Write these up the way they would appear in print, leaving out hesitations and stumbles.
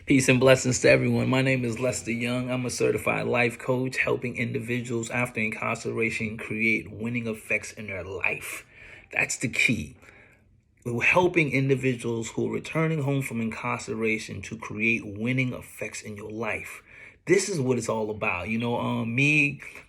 Peace and blessings to everyone. My name is Lester Young. I'm a certified life coach helping individuals after incarceration create winning effects in their life. That's the key. We're helping individuals who are returning home from incarceration to create winning effects in your life. This is what it's all about.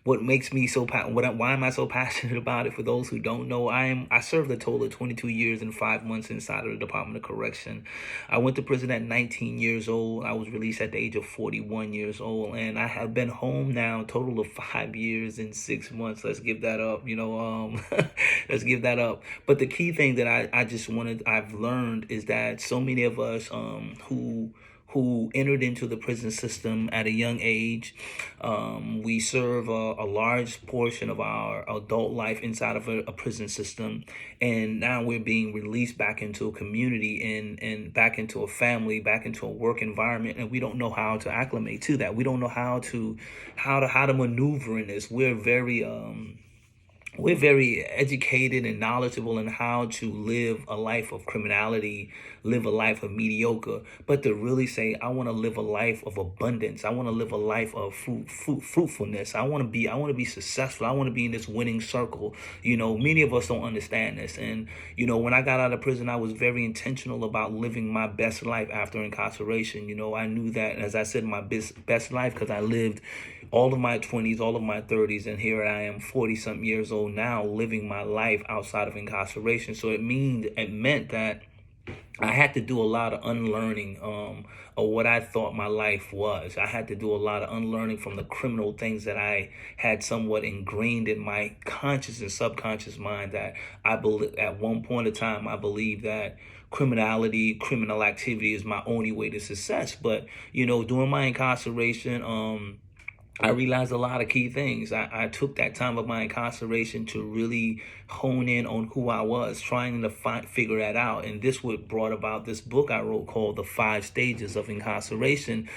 What makes me so why am I so passionate about it? For those who don't know, I served a total of 22 years and 5 months inside of the Department of Correction. I went to prison at 19 years old. I was released at the age of 41 years old, and I have been home now a total of 5 years and 6 months. Let's give that up. Let's give that up. But the key thing that I've learned is that so many of us who entered into the prison system at a young age. We serve a large portion of our adult life inside of a prison system. And now we're being released back into a community and back into a family, back into a work environment. And we don't know how to acclimate to that. We don't know how to maneuver in this. We're very educated and knowledgeable in how to live a life of criminality, live a life of mediocre, but to really say, I want to live a life of abundance. I want to live a life of fruitfulness. I want to be successful. I want to be in this winning circle. Many of us don't understand this. And, when I got out of prison, I was very intentional about living my best life after incarceration. I knew that, as I said, my best life, because I lived all of my 20s, all of my 30s, and here I am 40 something years old now living my life outside of incarceration. So it meant that I had to do a lot of unlearning of what I thought my life was. I had to do a lot of unlearning from the criminal things that I had somewhat ingrained in my conscious and subconscious mind, that I believe at one point in time, I believed that criminal activity is my only way to success. But, during my incarceration, I realized a lot of key things. I took that time of my incarceration to really hone in on who I was, trying to figure that out. And this what brought about this book I wrote called The 5 Stages of Incarceration,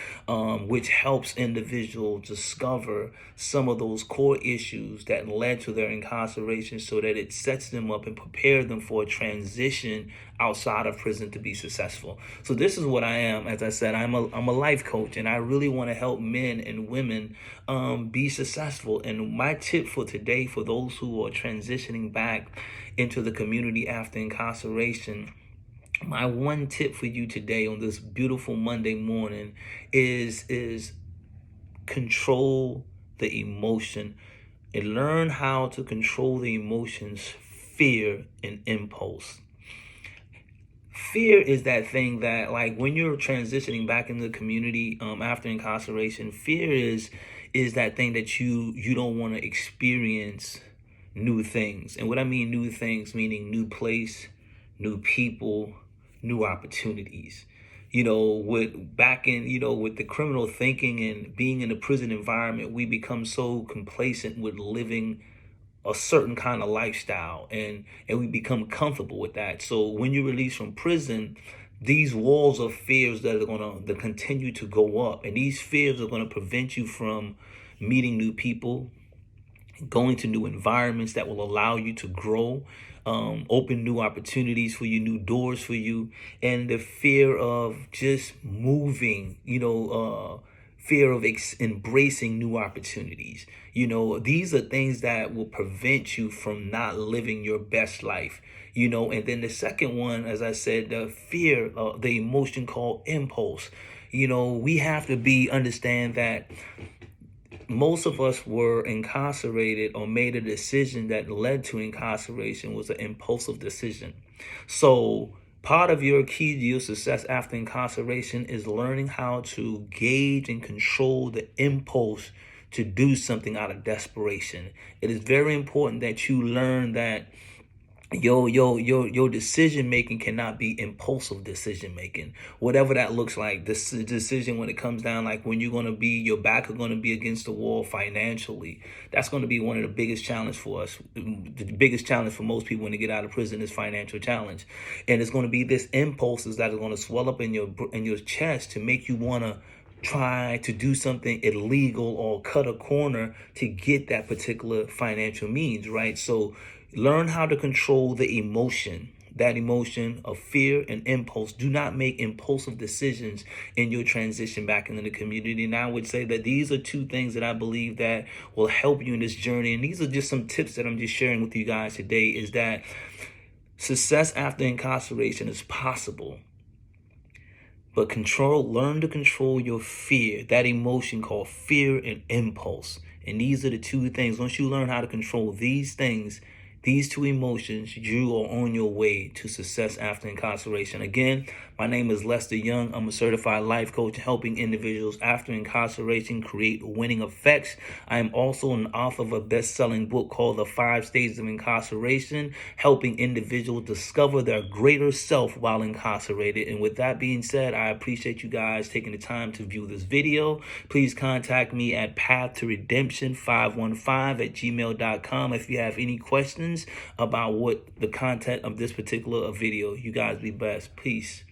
which helps individuals discover some of those core issues that led to their incarceration, so that it sets them up and prepares them for a transition outside of prison to be successful. So this is what I am. As I said, I'm a life coach, and I really want to help men and women be successful. And my tip for today, for those who are transitioning back into the community after incarceration, my one tip for you today on this beautiful Monday morning is control the emotion, and learn how to control the emotions, fear and impulse. Fear is that thing that, like, when you're transitioning back into the community after incarceration, fear is that thing that you don't want to experience new things. And what I mean new things, meaning new place, new people, new opportunities. With the criminal thinking and being in the prison environment, we become so complacent with living a certain kind of lifestyle, and we become comfortable with that. So when you release from prison, these walls of fears that are going to continue to go up, and these fears are going to prevent you from meeting new people, going to new environments that will allow you to grow, open new opportunities for you, new doors for you, and the fear of just moving, fear of embracing new opportunities. These are things that will prevent you from not living your best life. And then the second one, as I said, the fear, the emotion called impulse. We have to understand that most of us were incarcerated or made a decision that led to incarceration was an impulsive decision. So part of your key to your success after incarceration is learning how to gauge and control the impulse to do something out of desperation. It is very important that you learn that your decision making cannot be impulsive decision making, whatever that looks like. This decision, when it comes down, like when your back are going to be against the wall financially, that's going to be one of the biggest challenge for us. The biggest challenge for most people when they get out of prison is financial challenge, and it's going to be this impulses that are going to swell up in your chest to make you want to try to do something illegal or cut a corner to get that particular financial means, right? So learn how to control the emotion. that emotion of fear and impulse. Do not make impulsive decisions in your transition back into the community. And I would say that these are two things that I believe that will help you in this journey. And these are just some tips that I'm just sharing with you guys today, is that success after incarceration is possible. But learn to control your fear, that emotion called fear and impulse. And these are the two things. Once you learn how to control these things, these two emotions, you are on your way to success after incarceration. Again, my name is Lester Young. I'm a certified life coach helping individuals after incarceration create winning effects. I am also an author of a best-selling book called The 5 Stages of Incarceration, helping individuals discover their greater self while incarcerated. And with that being said, I appreciate you guys taking the time to view this video. Please contact me at pathtoredemption515@gmail.com if you have any questions about what the content of this particular video. You guys be blessed. Peace.